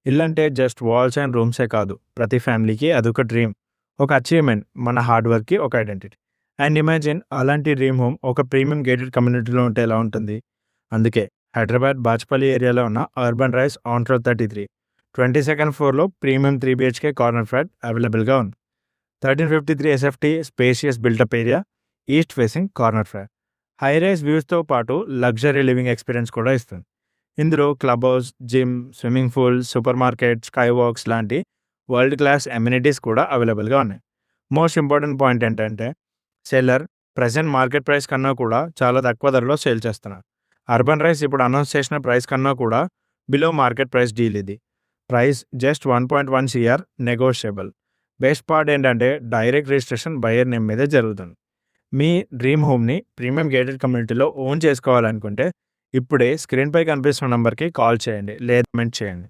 ఇల్లంటే just walls and రూమ్సే కాదు. ప్రతి ఫ్యామిలీకి అదొక డ్రీమ్. ఒక అచీవ్‌మెంట్. మన హార్డ్ వర్క్‌కి ఒక ఐడెంటిటీ. అండ్ ఇమాజిన్ అలాంటి డ్రీమ్ హోమ్ ఒక ప్రీమియం గేటెడ్ కమ్యూనిటీలో ఉంటే ఎలా ఉంటుంది? అందుకే హైదరాబాద్ బాచ్‌పల్లి ఏరియాలో ఉన్న urban rice on road 33, 22nd ఫ్లోర్‌లో ప్రీమియం 3 బీహెచ్‌కే కార్నర్ ఫ్లాట్ అవైలబుల్‌గా ఉంది. 1353 SFT spacious built up area, east facing corner flat. High rise వ్యూస్‌తో పాటు లగ్జరీ లివింగ్ ఎక్స్‌పీరియన్స్ కూడా ఇస్తుంది. ఇందులో club house, gym, swimming pool, super market, sky walks లాంటి world class amenities కూడా అవైలబుల్‌గా ఉన్నాయి. మోస్ట్ ఇంపార్టెంట్ పాయింట్ ఏంటంటే సెల్లర్ ప్రెజెంట్ మార్కెట్ ప్రైస్ కన్నా కూడా చాలా తక్కువ ధరలో సేల్ చేస్తున్నారు. అర్బన్ రైస్ ఇప్పుడు అనౌన్స్ చేసిన ప్రైస్ కన్నా కూడా బిలో మార్కెట్ ప్రైస్ డీల్ ఇది. Price just 1.1 CR negotiable. Best part ఏంటంటే డైరెక్ట్ రిజిస్ట్రేషన్ బయర్ నేమ్ మీదే జరుగుతుంది. మీ డ్రీమ్ హోమ్ని ప్రీమియం గేటెడ్ కమ్యూనిటీలో ఓన్ చేసుకోవాలనుకుంటే ఇప్పుడే స్క్రీన్పై కనిపిస్తున్న నంబర్కి కాల్ చేయండి లేదా కామెంట్ చేయండి.